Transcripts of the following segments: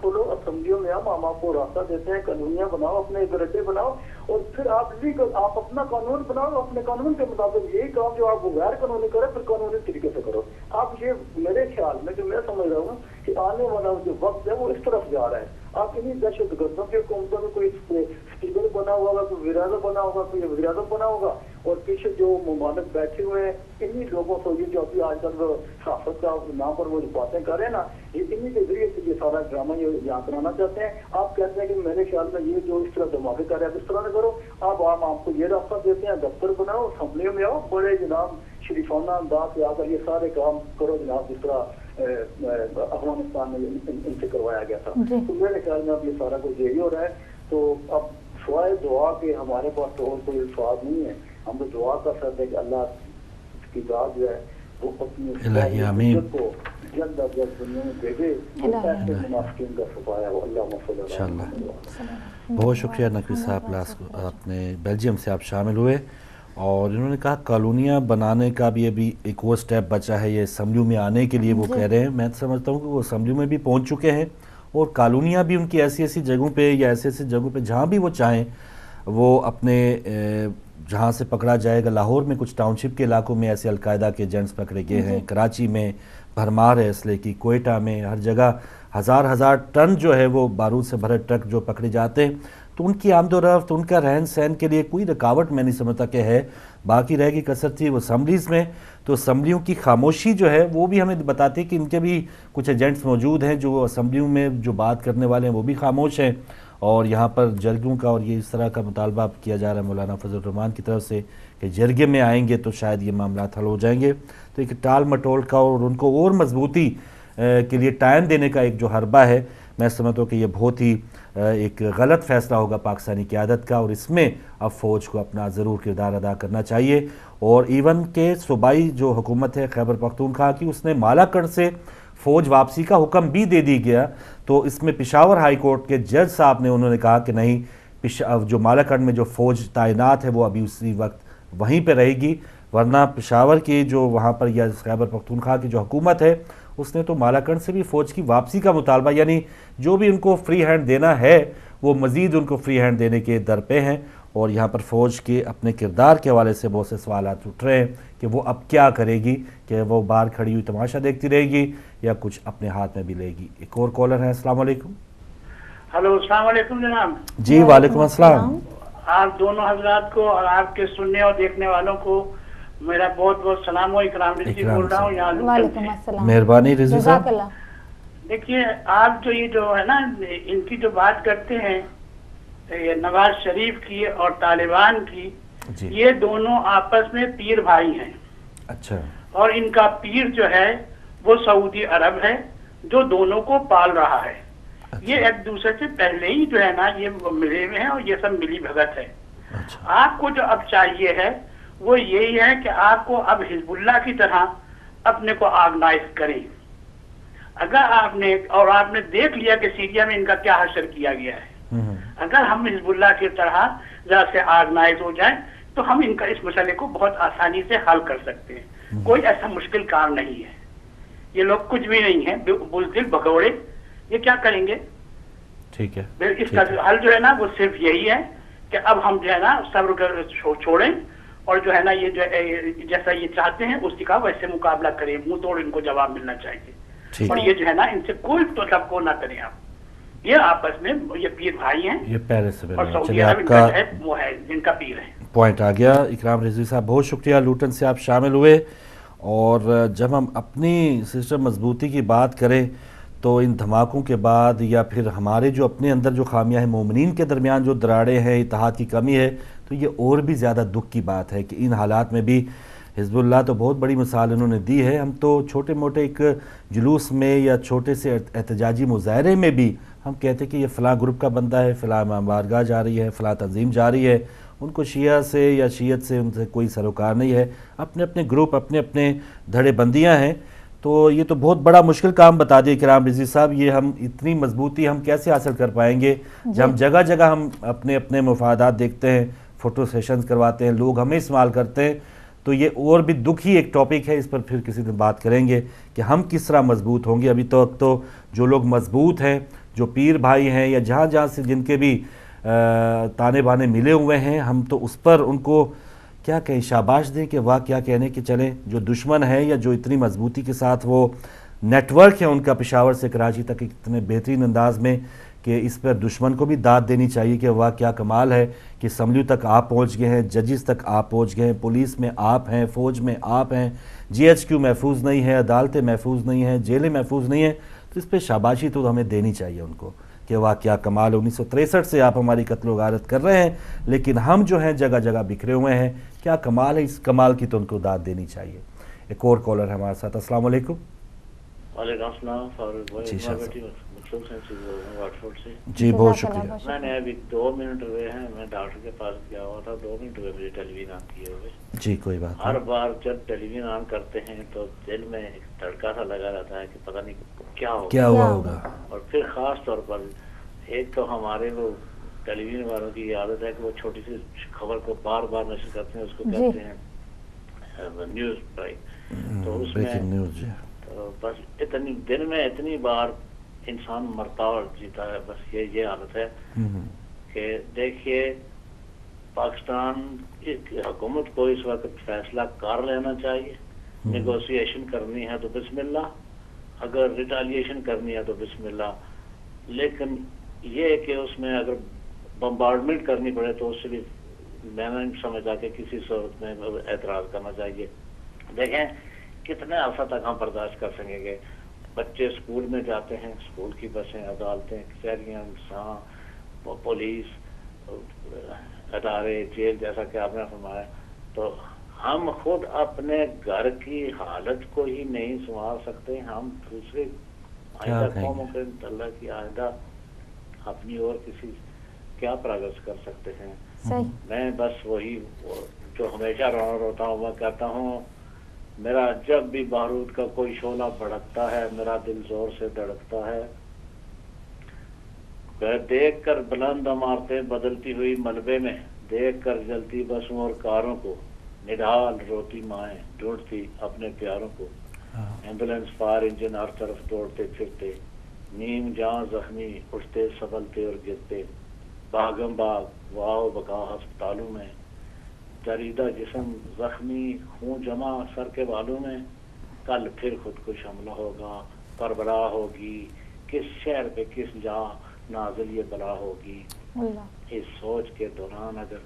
کھولو, اسمبلیوں میں آؤ, ہم آپ کو راستہ دیتے ہیں, قانونیاں بناؤ, اپنے گرڈے بناؤ, اور پھر آپ اپنا قانون بناؤ, اپنے قانون کے مطابق یہی کام جو آپ غیر قانونی کرے پھر قانونی طریقے سے کرو. آپ یہ میرے خیال میں جو میں سمجھ رہا ہوں کہ آنے والا جو وقت ہے وہ اس طرف جا رہا ہے. آپ انہیں دہشت گردوں کی حکومتوں میں کوئی اسپیکر بنا ہوگا, کوئی وزیر اعظم بنا ہوگا, کوئی وزیر اعظم بنا ہوگا, اور پیچھے جو ممالک بیٹھے ہوئے ہیں انہی لوگوں کو یہ جو ابھی آج کل صحافت کا نام پر وہ جو باتیں کر رہے ہیں نا, یہ انہی کے ذریعے سے یہ سارا ڈرامہ یہ یہاں کرانا چاہتے ہیں. آپ کہتے ہیں کہ میرے خیال میں یہ جو اس طرح دھماکے کر رہے ہیں اس طرح نہ کرو. آپ کو یہ راستہ دیتے ہیں, دفتر بناؤ, اسمبلیوں میں آؤ, بڑے جناب شریفانہ انداز سے آ کر یہ سارے کام کرو جناب جس طرح افغانستان میں ان سے کروایا گیا تھا. تو میرے خیال میں اب یہ سارا کچھ یہی ہو رہا ہے. تو اب سوائے دعا کے ہمارے پاس تو اور کوئی الفاظ نہیں ہے. ہم تو دعا کر سکتے ہیں کہ اللہ کی ذات جو ہے وہ اپنی کو جلد از جلد دنیا میں دے دے, ایسے منافقین کا صفایا ہو. اللہ بہت شکریہ نقوی صاحب, آپ نے بیلجیم سے آپ شامل ہوئے, اور انہوں نے کہا کالونیاں بنانے کا بھی ابھی ایک وہ سٹیپ بچا ہے, یہ اسمبلیوں میں آنے کے لیے وہ کہہ رہے ہیں. میں سمجھتا ہوں کہ وہ اسمبلیوں میں بھی پہنچ چکے ہیں, اور کالونیاں بھی ان کی ایسی جگہوں پہ یا ایسی جگہوں پہ جہاں بھی وہ چاہیں وہ اپنے جہاں سے پکڑا جائے گا. لاہور میں کچھ ٹاؤن شپ کے علاقوں میں ایسے القاعدہ کے ایجنٹس پکڑے گئے ہیں, کراچی میں بھرمار ہے اسلحے کی, کوئٹہ میں, ہر جگہ ہزار ٹن جو ہے وہ بارود سے بھرے ٹرک جو پکڑے جاتے ہیں. تو ان کی آمد و رفت, ان کا رہن سہن کے لیے کوئی رکاوٹ میں نہیں سمجھتا کہ ہے. باقی رہ گی کثرت تھی وہ اسمبلیز میں, تو اسمبلیوں کی خاموشی جو ہے وہ بھی ہمیں بتاتی کہ ان کے بھی کچھ ایجنٹس موجود ہیں جو اسمبلیوں میں جو بات کرنے والے ہیں وہ بھی خاموش ہیں. اور یہاں پر جرگوں کا اور یہ اس طرح کا مطالبہ کیا جا رہا ہے مولانا فضل الرحمان کی طرف سے کہ جرگے میں آئیں گے تو شاید یہ معاملات حل ہو جائیں گے. تو ایک ٹال مٹول کا اور ان کو اور مضبوطی کے لیے ٹائم دینے کا ایک جو حربہ ہے, میں سمجھتا ہوں کہ یہ بہت ہی ایک غلط فیصلہ ہوگا پاکستانی قیادت کا, اور اس میں اب فوج کو اپنا ضرور کردار ادا کرنا چاہیے. اور ایون کہ صوبائی جو حکومت ہے خیبر پختونخوا کی, اس نے مالاکنڈ سے فوج واپسی کا حکم بھی دے دی گیا. تو اس میں پشاور ہائی کورٹ کے جج صاحب نے انہوں نے کہا کہ نہیں, جو مالاکنڈ میں جو فوج تعینات ہے وہ ابھی اسی وقت وہیں پہ رہے گی, ورنہ پشاور کی جو وہاں پر یا خیبر پختونخوا کی جو حکومت ہے اس نے تو مالاکنڈ سے بھی فوج کی واپسی کا مطالبہ, یعنی جو بھی ان کو فری ہینڈ دینا ہے وہ مزید ان کو فری ہینڈ دینے کے در پہ ہیں. اور یہاں پر فوج کے اپنے کردار کے حوالے سے بہت سے سوالات اٹھ رہے ہیں کہ وہ اب کیا کرے گی, کہ وہ باہر کھڑی ہوئی تماشا دیکھتی رہے گی یا کچھ اپنے ہاتھ میں بھی لے گی. ایک اور کالر ہے, السلام علیکم. ہلو, السلام علیکم جناب. جی وعلیکم السلام. آپ دونوں حضرات کو اور آپ کے سننے اور دیکھنے والوں کو میرا بہت بہت سلام ہو. اکرام رضوی بول رہا ہوں یہاں. وعلیکم السلام. مہربانی رضوی صاحب. دیکھیے آپ جو یہ جو ہے نا ان کی جو بات کرتے ہیں نواز شریف کی اور طالبان کی, یہ دونوں آپس میں پیر بھائی ہیں. اچھا. اور ان کا پیر جو ہے وہ سعودی عرب ہے جو دونوں کو پال رہا ہے. یہ ایک دوسرے سے پہلے ہی جو ہے نا یہ ملے ہوئے ہیں اور یہ سب ملی بھگت ہے. آپ کو جو اب چاہیے ہے وہ یہی ہے کہ آپ کو اب حزب اللہ کی طرح اپنے کو آرگنائز کریں. اگر آپ نے دیکھ لیا کہ سیریا میں ان کا کیا حشر کیا گیا ہے, اگر ہم حزب اللہ کی طرح ذرا سے آرگنائز ہو جائیں تو ہم ان کا اس مسئلے کو بہت آسانی سے حل کر سکتے ہیں. کوئی ایسا مشکل کام نہیں ہے. یہ لوگ کچھ بھی نہیں ہیں بزدل بھگوڑے, یہ کیا کریں گے. ٹھیک ہے. اس کا حل جو ہے نا وہ صرف یہی ہے کہ اب ہم جو ہے نا صبر کر چھوڑیں اور جو ہے نا یہ جو جیسا یہ چاہتے ہیں اسی کا ویسے مقابلہ کریں. منہ توڑ ان کو جواب ملنا چاہیے. اور یہ جو ہے نا ان سے کوئی توقع نہ کریں آپ. یہ آپس میں یہ پیر بھائی ہیں, یہ پہلے سے اور سعودی عرب ان کا وہ ہے جن کا پیر ہے. پوائنٹ آ گیا. اکرام رضوی صاحب بہت شکریہ, لوٹن سے آپ شامل ہوئے. اور جب ہم اپنی سسٹم مضبوطی کی بات کریں تو ان دھماکوں کے بعد یا پھر ہمارے جو اپنے اندر جو خامیاں ہیں, مومنین کے درمیان جو دراڑیں ہیں, اتحاد کی کمی ہے, تو یہ اور بھی زیادہ دکھ کی بات ہے کہ ان حالات میں بھی حزب اللہ تو بہت بڑی مثال انہوں نے دی ہے. ہم تو چھوٹے موٹے ایک جلوس میں یا چھوٹے سے احتجاجی مظاہرے میں بھی ہم کہتے کہ یہ فلاں گروپ کا بندہ ہے, فلاں امام بارگاہ جا رہی ہے, فلاں تنظیم جا رہی ہے. ان کو شیعہ سے یا شیعت سے ان سے کوئی سروکار نہیں ہے, اپنے اپنے گروپ اپنے اپنے دھڑے بندیاں ہیں. تو یہ تو بہت بڑا مشکل کام بتا دیے اکرام رضوی صاحب. یہ ہم اتنی مضبوطی ہم کیسے حاصل کر پائیں گے جب ہم جگہ جگہ ہم اپنے اپنے مفادات دیکھتے ہیں, فوٹو سیشنز کرواتے ہیں, لوگ ہمیں استعمال کرتے ہیں. تو یہ اور بھی دکھی ایک ٹاپک ہے، اس پر پھر کسی دن بات کریں گے کہ ہم کس طرح مضبوط ہوں گے۔ ابھی تو جو لوگ مضبوط ہیں، جو پیر بھائی ہیں یا جہاں جہاں سے جن کے بھی تانے بانے ملے ہوئے ہیں، ہم تو اس پر ان کو کیا کہیں، شاباش دیں کہ واہ کیا کہنے کہ چلیں جو دشمن ہے یا جو اتنی مضبوطی کے ساتھ وہ نیٹ ورک ہے ان کا پشاور سے کراچی تک اتنے بہترین انداز میں، کہ اس پر دشمن کو بھی داد دینی چاہیے کہ واہ کیا کمال ہے کہ اسمبلیوں تک آپ پہنچ گئے ہیں، ججز تک آپ پہنچ گئے ہیں، پولیس میں آپ ہیں، فوج میں آپ ہیں، جی ایچ کیو محفوظ نہیں ہے، عدالتیں محفوظ نہیں ہیں، جیلیں محفوظ نہیں ہیں، تو اس پہ شاباشی تو ہمیں دینی چاہیے ان کو کہ واہ کیا کمال ہے۔ 1963 سے آپ ہماری قتل و غارت کر رہے ہیں، لیکن ہم جو ہیں جگہ جگہ بکھرے ہوئے ہیں، کیا کمال ہے، اس کمال کی تو ان کو داد دینی چاہیے۔ ایک اور کالر ہے ہمارے ساتھ۔ السلام علیکم۔ وعلیکم السلام فاروق بھائی، جی شاہ صاحب۔ مقصود سے بول رہا ہوں واٹ فورڈ سے۔ جی بہت شکریہ۔ میں نے ابھی 2 منٹ ہوئے ہیں، میں ڈاکٹر کے پاس گیا ہوا تھا، 2 منٹ ہوئے مجھے ٹیلی ویژن آن کیے ہوئے۔ جی کوئی بات ہر نہیں۔ بار جب ٹیلی ویژن آن کرتے ہیں تو دل میں ایک دھڑکا سا لگا رہتا ہے کہ پتہ نہیں کیا ہوگا کیا ہوا ہوگا۔ اور پھر خاص طور پر ایک تو ہمارے وہ ٹیلی ویژن والوں کی عادت ہے کہ وہ چھوٹی سی خبر کو بار بار نشر کرتے ہیں، اس کو کہتے ہیں نیوز بریک، تو اس میں بریکنگ نیوز۔ جی تو بس اتنی دن میں اتنی بار انسان مرتا اور جیتا ہے، بس یہ حالت ہے کہ دیکھیے پاکستان کی حکومت کو اس وقت فیصلہ کر لینا چاہیے، نیگوسیشن کرنی ہے تو بسم اللہ، اگر ریٹالیشن کرنی ہے تو بسم اللہ، لیکن یہ کہ اس میں اگر بمبارڈمنٹ کرنی پڑے تو اس سے بھی میں نہیں سمجھا کہ کسی صورت میں اعتراض کرنا چاہیے۔ دیکھیں کتنے عرصہ تک ہم برداشت کر سکیں گے، بچے اسکول میں جاتے ہیں، اسکول کی بسیں، عدالتیں، کچہریاں، پولیس، ادارے، جیل، جیسا کہ آپ نے فرمایا، تو ہم خود اپنے گھر کی حالت کو ہی نہیں سنبھال سکتے، ہم دوسرے آئندہ قوموں کے اللہ کی آئندہ اپنی اور کسی کیا پروگرس کر سکتے ہیں۔ میں بس وہی جو ہمیشہ روتا ہوں، میں کہتا ہوں میرا جب بھی بارود کا کوئی شعلہ بھڑکتا ہے میرا دل زور سے دھڑکتا ہے، دیکھ کر بلند عمارتیں بدلتی ہوئی ملبے میں، دیکھ کر جلتی بسوں اور کاروں کو، نڈھال روتی مائیں ڈھونڈتی اپنے پیاروں کو، ایمبولینس فائر انجن ہر طرف دوڑتے پھرتے، نیم جاں زخمی اٹھتے سنبھلتے اور گرتے، باغم باغ واؤ بقا ہسپتالوں میں، دریدہ جسم زخمی خون جمع سر کے بالوں میں، کل پھر خودکش حملہ ہوگا، کربلا ہوگی، کس شہر پہ کس جہاں نازل یہ بلا ہوگی۔ اس سوچ کے دوران اگر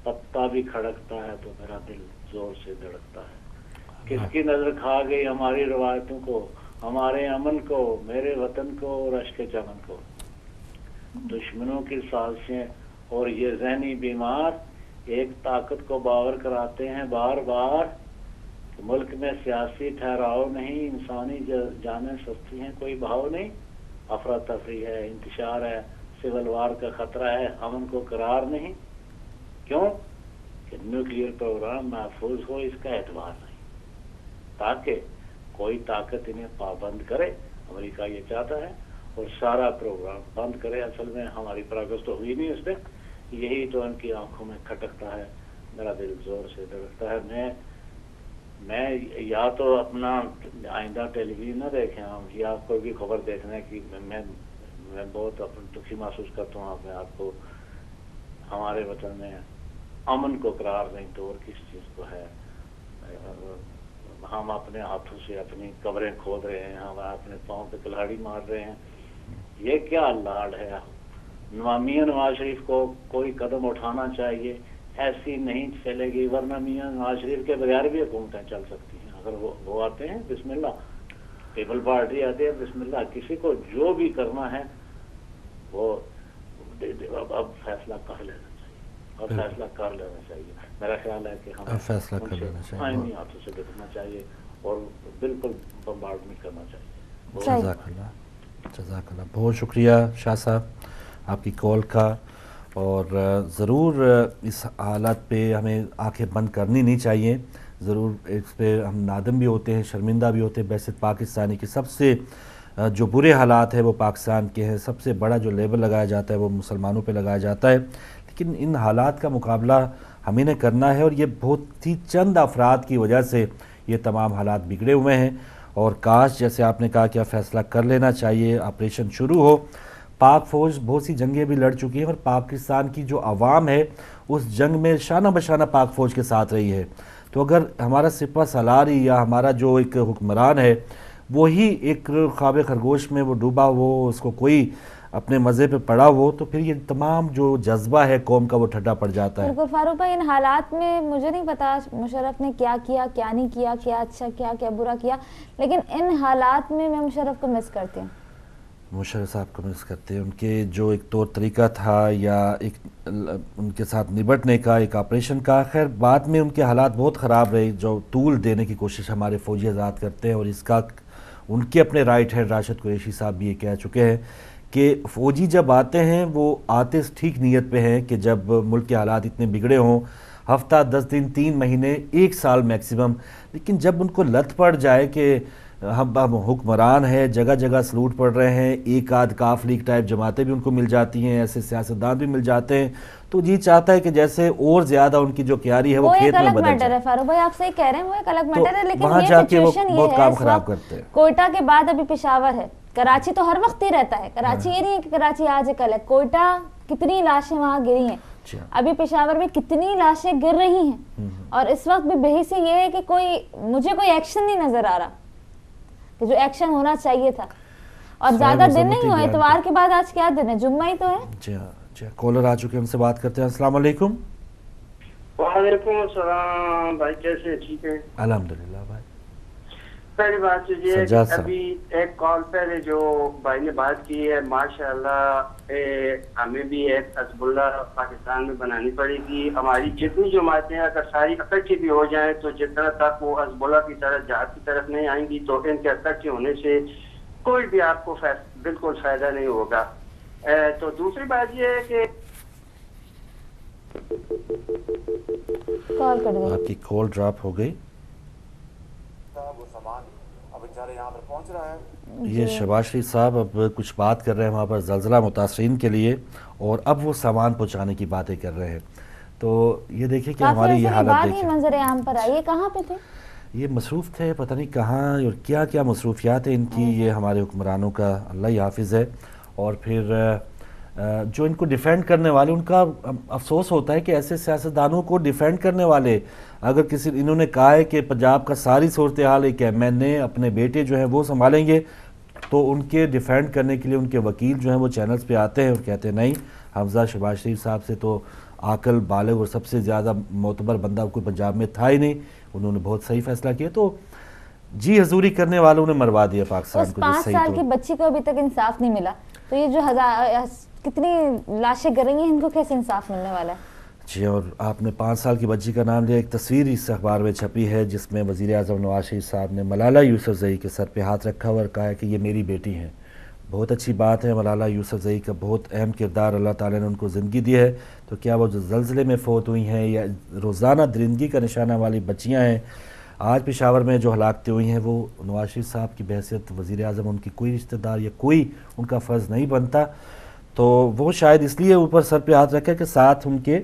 پتا بھی کھڑکتا ہے تو میرا دل زور سے دھڑکتا ہے۔ کس کی نظر کھا گئی ہماری روایتوں کو، ہمارے امن کو، میرے وطن کو اور اشک چمن کو، دشمنوں کی سازشیں اور یہ ذہنی بیمار ایک طاقت کو باور کراتے ہیں بار بار کہ ملک میں سیاسی ٹھہراؤ نہیں، انسانی جانیں سستی ہیں، کوئی بہاؤ نہیں، افراتفری ہے، انتشار ہے، سول وار کا خطرہ ہے، امن کو قرار نہیں۔ کیوں کہ نیوکلیئر پروگرام محفوظ ہو، اس کا اعتبار نہیں، تاکہ کوئی طاقت انہیں پابند کرے، امریکہ یہ چاہتا ہے، اور سارا پروگرام بند کرے۔ اصل میں ہماری پروگرس تو ہوئی نہیں اس پہ، یہی تو ان کی آنکھوں میں کھٹکتا ہے، میرا دل زور سے دھڑکتا ہے۔ میں یا تو اپنا آئندہ ٹیلی ویژن نہ دیکھیں ہم، یا کوئی بھی خبر دیکھنے کی میں بہت دکھی محسوس کرتا ہوں اپنے آپ کو۔ ہمارے وطن میں امن کو قرار نہیں تو اور کس چیز کو ہے؟ ہم اپنے ہاتھوں سے اپنی قبریں کھود رہے ہیں، ہم اپنے پاؤں پہ کلہاڑی مار رہے ہیں، یہ کیا لاڈ ہے؟ میاں نواز شریف کو کوئی قدم اٹھانا چاہیے، ایسی نہیں چلے گی، ورنہ میاں نواز شریف کے بغیر بھی حکومتیں چل سکتی ہیں۔ اگر وہ آتے ہیں بسم اللہ، پیپل پارٹی آتی ہے بسم اللہ، کسی کو جو بھی کرنا ہے وہ اب فیصلہ کر لینا چاہیے، اور فیصلہ کر لینا چاہیے۔ میرا خیال ہے کہ ہمیں فیصلہ کر لینا چاہیے، آئینی ہاتھوں سے دیکھنا چاہیے اور بالکل بمبارڈمنٹ کرنا چاہیے۔ جزاک اللہ، جزاک اللہ، بہت شکریہ شاہ صاحب آپ کی کال کا، اور ضرور اس حالات پہ ہمیں آنکھیں بند کرنی نہیں چاہیے، ضرور اس پہ ہم نادم بھی ہوتے ہیں، شرمندہ بھی ہوتے ہیں۔ بحثیت پاکستانی کی سب سے جو برے حالات ہیں وہ پاکستان کے ہیں، سب سے بڑا جو لیبل لگایا جاتا ہے وہ مسلمانوں پہ لگایا جاتا ہے، لیکن ان حالات کا مقابلہ ہم ہی نے کرنا ہے، اور یہ بہت ہی چند افراد کی وجہ سے یہ تمام حالات بگڑے ہوئے ہیں، اور کاش جیسے آپ نے کہا کہ فیصلہ کر لینا چاہیے، آپریشن شروع ہو۔ پاک فوج بہت سی جنگیں بھی لڑ چکی ہیں، اور پاکستان کی جو عوام ہے اس جنگ میں شانہ بشانہ پاک فوج کے ساتھ رہی ہے، تو اگر ہمارا سپہ سالاری یا ہمارا جو ایک حکمران ہے وہی ایک خواب خرگوش میں وہ ڈوبا ہو، اس کو کوئی اپنے مزے پہ پڑا ہو، تو پھر یہ تمام جو جذبہ ہے قوم کا وہ ٹھڈا پڑ جاتا ہے۔ بالکل فاروق بھائی، ان حالات میں مجھے نہیں پتا مشرف نے کیا کیا، کیا نہیں کیا، کیا اچھا کیا، کیا برا کیا، لیکن ان حالات میں میں مشرف کو مس کرتی ہوں۔ مشرف صاحب کو مس کرتے ہیں، ان کے جو ایک طور طریقہ تھا یا ایک ان کے ساتھ نبٹنے کا، ایک آپریشن کا، خیر بعد میں ان کے حالات بہت خراب رہے، جو طول دینے کی کوشش ہمارے فوجی آزاد کرتے ہیں، اور اس کا ان کے اپنے رائٹ ہینڈ راشد قریشی صاحب بھی یہ کہہ چکے ہیں کہ فوجی جب آتے ہیں وہ آتے ٹھیک نیت پہ ہیں کہ جب ملک کے حالات اتنے بگڑے ہوں، ہفتہ 10 دن 3 مہینے 1 سال میکسیمم، لیکن جب ان کو لت پڑ جائے کہ ہم حکمران ہے، جگہ جگہ سلوٹ پڑ رہے ہیں، ایک آدھ کاف لیگ ٹائپ جماعتیں بھی ان کو مل جاتی ہیں، ایسے سیاستدان بھی مل جاتے ہیں، تو جی چاہتا ہے کہ جیسے اور زیادہ ان کی جو کیاری ہے وہ کھیت میں بدل جائے۔ وہ ایک الگ میٹر ہے فاروق بھائی، آپ صحیح کہہ رہے ہیں، وہ ایک الگ میٹر ہے، لیکن وہاں یہ جا کے وہ سچویشن یہ بہت ہے کام اس خراب وقت کرتے ہیں۔ کوئٹہ کے بعد ابھی پشاور ہے، کراچی تو ہر وقت ہی رہتا ہے، کراچی یہ نہیں ہے کہ کراچی آج ہے کل ہے، کوئٹہ کتنی لاشیں وہاں گری ہیں، ابھی پشاور میں کتنی لاشیں گر رہی ہیں، اور اس وقت بھی بحث یہ ہے کہ مجھے کوئی ایکشن نہیں نظر آ رہا کہ جو ایکشن ہونا چاہیے تھا، اور زیادہ دن نہیں ہوئے، اتوار کے بعد آج کیا دن ہے، جمعہ ہی تو ہے۔ جی ہاں جی ہاں، کالر آ چکے ہیں، ان سے بات کرتے ہیں۔ السلام علیکم۔ وعلیکم السلام بھائی، کیسے؟ ٹھیک ہے الحمدللہ بھائی۔ پہلی بات یہ ہے کہ ابھی ایک کال پہلے جو بھائی نے بات کی ہے، ماشاءاللہ ہمیں بھی ایک حزب اللہ پاکستان میں بنانی پڑے گی۔ ہماری جتنی جماعتیں اگر ساری اکٹھی بھی ہو جائیں تو جتنا تک وہ حزب اللہ کی طرف جہاد کی طرف نہیں آئیں گی تو ان کے اکٹھے ہونے سے کوئی بھی آپ کو بالکل فائدہ نہیں ہوگا۔ تو دوسری بات یہ ہے کہ کال کٹ گئی، آپ کی کال ڈراپ ہو گئی۔ یہ شہباز شریف صاحب اب کچھ بات کر رہے ہیں وہاں پر زلزلہ متاثرین کے لیے، اور اب وہ سامان پہنچانے کی باتیں کر رہے ہیں، تو یہ دیکھیں کہ ہماری یہ حالت دیکھیں، منظر عام پر آئیے، کہاں پہ تھے یہ مصروف تھے، پتہ نہیں کہاں اور کیا کیا مصروفیات ہیں ان کی، یہ ہمارے حکمرانوں کا اللہ ہی حافظ ہے۔ اور پھر جو ان کو ڈیفینڈ کرنے والے، ان کا افسوس ہوتا ہے کہ ایسے سیاستدانوں کو ڈیفینڈ کرنے والے، اگر کسی انہوں نے کہا ہے کہ پنجاب کا ساری صورتحال ایک ایم این اے اپنے بیٹے جو ہیں وہ سنبھالیں گے، تو ان کے ڈیفینڈ کرنے کے لیے ان کے وکیل جو ہیں وہ چینلز پہ آتے ہیں اور کہتے ہیں نہیں، حمزہ شہباز شریف صاحب سے تو عاقل بالغ اور سب سے زیادہ معتبر بندہ کوئی پنجاب میں تھا ہی نہیں، انہوں نے بہت صحیح فیصلہ کیا، تو جی حضوری کرنے والوں نے مروا دیا پاکستان کو۔ 5 سال کی بچی کو ابھی تک انصاف نہیں ملا، تو یہ جو کتنی لاشیں گر رہی ہیں، ان کو کیسے انصاف ملنے والا ہے؟ جی، اور آپ نے 5 سال کی بچی کا نام لیا، ایک تصویر اس اخبار میں چھپی ہے جس میں وزیر اعظم نواز شریف صاحب نے ملالہ یوسفزئی کے سر پہ ہاتھ رکھا اور کہا ہے کہ یہ میری بیٹی ہیں۔ بہت اچھی بات ہے، ملالہ یوسفزئی کا بہت اہم کردار اللہ تعالیٰ نے ان کو زندگی دی ہے، تو کیا وہ جو زلزلے میں فوت ہوئی ہیں یا روزانہ درندگی کا نشانہ والی بچیاں ہیں، آج پشاور میں جو ہلاکتیں ہوئی ہیں، وہ نواز شریف صاحب کی بحیثیت وزیر اعظم ان کی کوئی رشتہ دار یا کوئی ان کا فرض نہیں بنتا، تو وہ شاید اس لیے اوپر سر پہ ہاتھ رکھے کہ ساتھ ان کے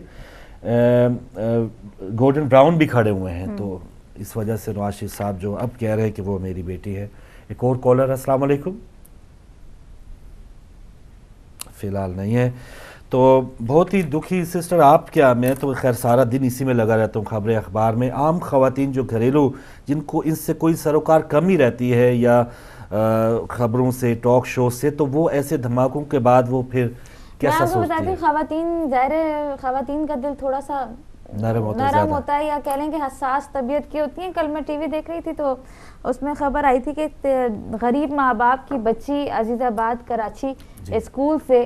گورڈن براؤن بھی کھڑے ہوئے ہیں، تو اس وجہ سے نواز شریف صاحب جو اب کہہ رہے ہیں کہ وہ میری بیٹی ہے۔ ایک اور کالر، السلام علیکم۔ فی الحال نہیں ہے، تو بہت ہی دکھی سسٹر آپ کیا، میں تو خیر سارا دن اسی میں لگا رہتا ہوں، خبریں اخبار میں، عام خواتین جو گھریلو جن کو ان سے کوئی سروکار کم ہی رہتی ہے یا خبروں سے، ٹاک شو سے، تو وہ ایسے دھماکوں کے بعد وہ پھر کیسا سوچتی ہے؟ میں آپ کو بتاتی ہوں، خواتین کا دل تھوڑا سا نرم ہوتا ہے، یا کہہ لیں کہ حساس طبیعت کی ہوتی ہیں۔ کل میں ٹی وی دیکھ رہی تھی تو اس میں خبر آئی تھی کہ غریب ماں باپ کی بچی عزیز آباد کراچی اسکول سے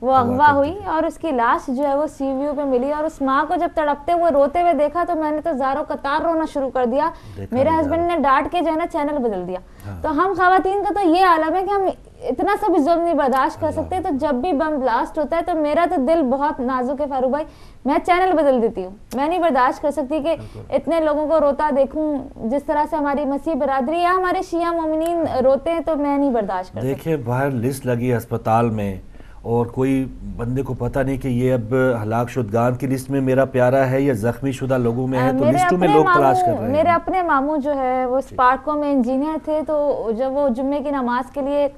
وہ اغوا ہوئی، اور اس کی لاش جو ہے وہ سی ویو پہ ملی، اور اس ماں کو جب تڑپتے ہوئے روتے ہوئے دیکھا تو میں نے تو زاروں قطار رونا شروع کر دیا، میرے ہسبینڈ نے ڈانٹ کے جو ہے نا چینل بدل دیا۔ تو ہم خواتین کا تو یہ عالم ہے کہ ہم اتنا سا بھی ظلم نہیں برداشت کر سکتے، تو جب بھی بم بلاسٹ ہوتا ہے تو میرا تو دل بہت نازک ہے فاروق بھائی، میں چینل بدل دیتی ہوں، میں نہیں برداشت کر سکتی کہ اتنے لوگوں کو روتا دیکھوں، جس طرح سے ہماری مسیح برادری یا ہمارے شیعہ مومنین روتے ہیں، تو میں نہیں برداشت کر سکتی۔ دیکھیں باہر لسٹ لگی ہسپتال میں اور کوئی بندے کو پتہ نہیں کہ یہ اب ہلاک شدگان کی لسٹ میں میرا پیارا ہے یا زخمی شدہ لوگوں میں ہے، تو لسٹوں میں لوگ تلاش کر رہے ہیں. میرے اپنے ماموں جو ہے وہ اسپارکو میں انجینئر تھے، تو جب وہ جمعے کی نماز کے لیے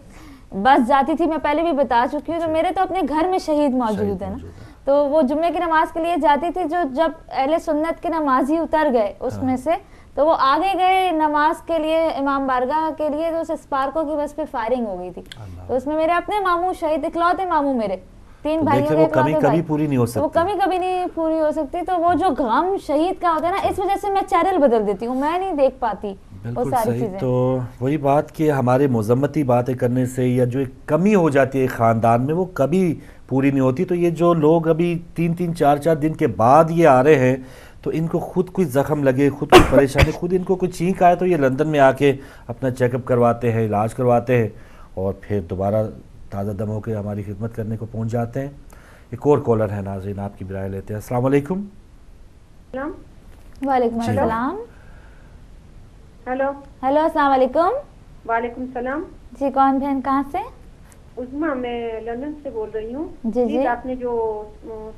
بس جاتی تھی، میں پہلے بھی بتا چکی ہوں، تو میرے تو اپنے گھر میں شہید موجود ہے نا، تو وہ جمعے کی نماز کے لیے جاتی تھی. جو جب اہل سنت کے نمازی اتر گئے اس میں سے، تو وہ آگے گئے نماز کے لیے امام بارگاہ کے لیے، تو اس اسپارکو کی بس پہ فائرنگ ہو گئی تھی. تو اس میں میرے اپنے ماموں شہید، اکلوتے ماموں میرے 3 بھائیوں کے اکلوتے بھائی، کبھی پوری نہیں ہو سکتی، وہ کبھی نہیں پوری ہو سکتی. تو وہ جو غم شہید کا ہوتا ہے نا، اس وجہ سے میں چینل بدل دیتی ہوں، میں نہیں دیکھ پاتی وہ ساری چیزیں. تو وہی بات کہ ہمارے مذمتی باتیں کرنے سے یا جو ایک کمی ہو جاتی ہے خاندان میں، وہ کبھی پوری نہیں ہوتی. تو یہ جو لوگ ابھی 3 4 دن کے بعد یہ آ رہے ہیں، تو ان کو خود کوئی زخم لگے، خود کوئی پریشانی، خود ان کو کوئی چھینک آئے، تو یہ لندن میں آ کے اپنا چیک اپ کرواتے ہیں، علاج کرواتے ہیں، اور پھر دوبارہ تازہ دم ہو کے ہماری خدمت کرنے کو پہنچ جاتے ہیں. ایک اور کالر ہے ناظرین، آپ کی برائے لیتے ہیں. السلام علیکم. وعلیکم السلام. ہیلو السلام علیکم. وعلیکم السلام. جی کون بہن، کہاں سے؟ عظمیٰ، میں لندن سے بول رہی ہوں. جی آپ نے جو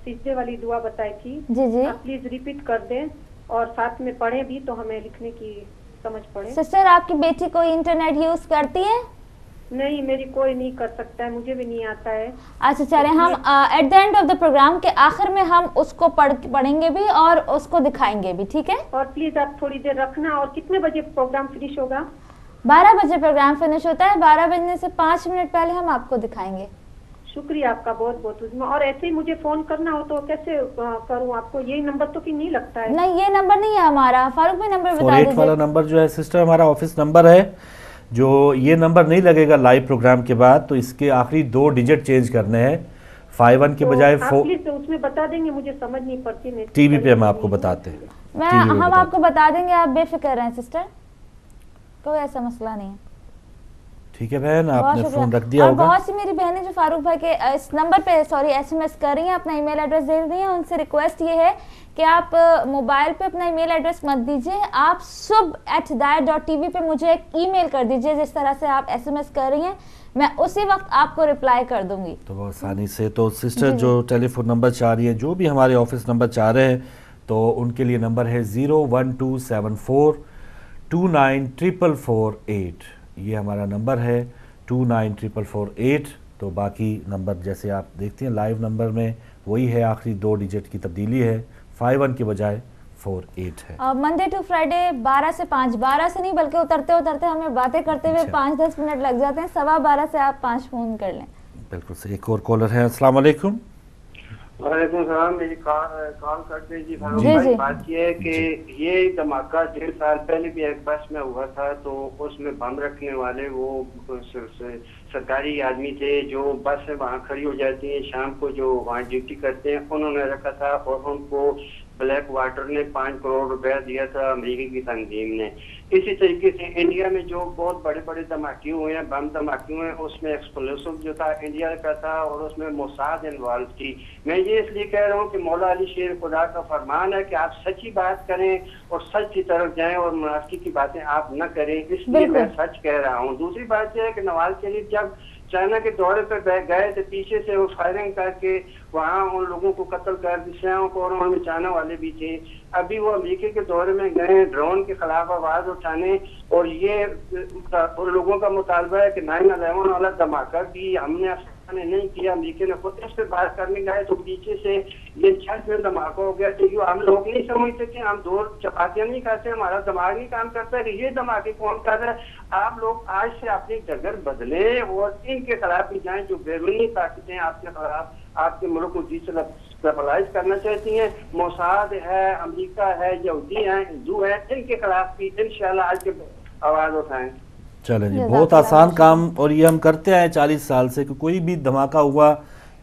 سجدے والی دعا بتائی تھی، جی آپ پلیز ریپیٹ کر دیں اور ساتھ میں پڑھیں بھی تو ہمیں لکھنے کی سمجھ پڑے. سسٹر، آپ کی بیٹی کوئی انٹرنیٹ یوز کرتی ہے؟ نہیں، میری کوئی نہیں کر سکتا ہے، مجھے بھی نہیں آتا ہے. اچھا چلیں، ہم at the end of the programme کے آخر میں ہم اس کو پڑھیں گے بھی اور اس کو دکھائیں گے بھی، ٹھیک ہے؟ اور پلیز آپ تھوڑی دیر رکھنا. اور کتنے بجے پروگرام فنش ہوگا؟ 12 بجے پروگرام فنش ہوتا ہے. 12 بجنے سے 5 منٹ پہلے ہم آپ کو دکھائیں گے. شکریہ آپ کا بہت بہت عظمیٰ. اور ایسے ہی مجھے فون کرنا ہو تو کیسے کروں آپ کو؟ یہی نمبر تو نہیں لگتا ہے. نہیں، یہ نمبر نہیں ہے ہمارا. فاروق بھائی نمبر بتا 48 والا نمبر جو ہے سسٹر ہمارا آفس نمبر ہے. جو یہ نمبر نہیں لگے گا لائیو پروگرام کے بعد، تو اس کے آخری 2 ڈیجٹ چینج کرنے ہیں. 51 کے بجائے 4. پلیز اس میں بتا دیں گے، مجھے سمجھ نہیں پڑتی. ٹی وی پہ ہم آپ کو بتاتے ہیں. ہم آپ کو بتا دیں گے، آپ بے فکر رہیں سسٹر، کوئی ایسا مسئلہ نہیں ہے. ٹھیک ہے بہن، آپ نے فون رکھ دیا ہوگا. بہت سی میری بہنیں جو فاروق بھائی کے اس نمبر پہ SMS کر رہی ہیں، اپنا ای میل ایڈریس دے رہی ہیں، ان سے ریکویسٹ یہ ہے کہ آپ موبائل پہ اپنا ای میل ایڈریس مت دیجیے، آپ subh@hidayat.tv پہ مجھے ایک ای میل کر دیجیے. جس طرح سے آپ SMS کر رہی ہیں، میں اسی وقت آپ کو رپلائی کر دوں گی. تو بہت آسانی سے. تو سسٹر جو ٹیلی فون نمبر چاہ رہی ہے، جو بھی ہمارے آفس نمبر چاہ رہے ہیں، تو ان کے لیے نمبر ہے 01274294448. یہ ہمارا نمبر ہے 294448. تو باقی نمبر جیسے آپ دیکھتے ہیں لائیو نمبر میں وہی ہے، آخری 2 ڈیجٹ کی تبدیلی ہے، 51 کے بجائے 48 ہے. منڈے ٹو فرائیڈے 12 سے 5، 12 سے نہیں بلکہ اترتے ہمیں باتیں کرتے ہوئے 5-10 منٹ لگ جاتے ہیں. 12:15 سے آپ 5 فون کر لیں. بالکل صحیح. ایک اور کالر ہے. السلام علیکم. وعلیکم السلام. میری کال کرتے جی. بات یہ ہے کہ یہ دھماکہ 1.5 سال پہلے بھی ایک بس میں ہوا تھا، تو اس میں بم رکھنے والے وہ سرکاری آدمی تھے جو بس سے وہاں کھڑی ہو جاتی ہیں شام کو، جو وہاں ڈیوٹی کرتے ہیں، انہوں نے رکھا تھا. اور ان کو بلیک واٹر نے 5 کروڑ روپے دیا تھا امریکی کی تنظیم نے. اسی طریقے سے انڈیا میں جو بہت بڑے بڑے دھماکے ہوئے ہیں، بم دھماکے ہوئے ہیں، اس میں ایکسپلوسو جو تھا انڈیا کا تھا اور اس میں موساد انوالو تھی. میں یہ اس لیے کہہ رہا ہوں کہ مولا علی شیر خدا کا فرمان ہے کہ آپ سچی بات کریں اور سچ کی طرف جائیں اور منافقت کی باتیں آپ نہ کریں. اس لیے میں سچ کہہ رہا ہوں. دوسری بات یہ ہے کہ نواز شریف جب چائنا کے دورے پہ گئے تو پیچھے سے وہ فائرنگ کر کے وہاں ان لوگوں کو قتل کر دی، سیاحوں کو، اور ان میں چائنا والے بھی تھے. ابھی وہ امریکہ کے دورے میں گئے ڈرون کے خلاف آواز اٹھانے، اور یہ ان لوگوں کا مطالبہ ہے کہ 9/11 والا دھماکہ بھی ہم نے نہیں کیا، امریکہ نے خود اس پہ بات کرنے گئے تو پیچھے سے یہ چھت میں دھماکہ ہو گیا. تو ہم لوگ نہیں سمجھتے کہ ہم 2 چپاتیاں نہیں کھاتے، ہمارا دماغ نہیں کام کرتا کہ یہ دھماکے کون کر رہا ہے. آپ لوگ آج سے اپنی ڈگر بدلیں اور ان کے خلاف بھی جائیں جو بیرونی طاقتیں آپ کے خلاف آپ کے ملک کو ڈیسٹیبلائز کرنا چاہتی ہیں. موساد ہے، امریکہ ہے، یہودی ہیں، ہندو ہیں، ان کے خلاف بھی انشاءاللہ آج کے آواز اٹھائیں. چلیں جی، بہت آسان کام، اور یہ ہم کرتے آئے 40 سال سے کہ کوئی بھی دھماکہ ہوا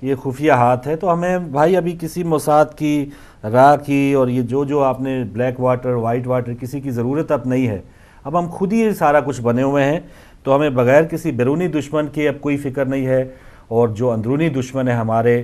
یہ خفیہ ہاتھ ہے. تو ہمیں بھائی ابھی کسی موساد کی راہ کی اور یہ جو آپ نے بلیک واٹر وائٹ واٹر کسی کی ضرورت اب نہیں ہے. اب ہم خود ہی سارا کچھ بنے ہوئے ہیں، تو ہمیں بغیر کسی بیرونی دشمن کے اب کوئی فکر نہیں ہے. اور جو اندرونی دشمن ہے ہمارے،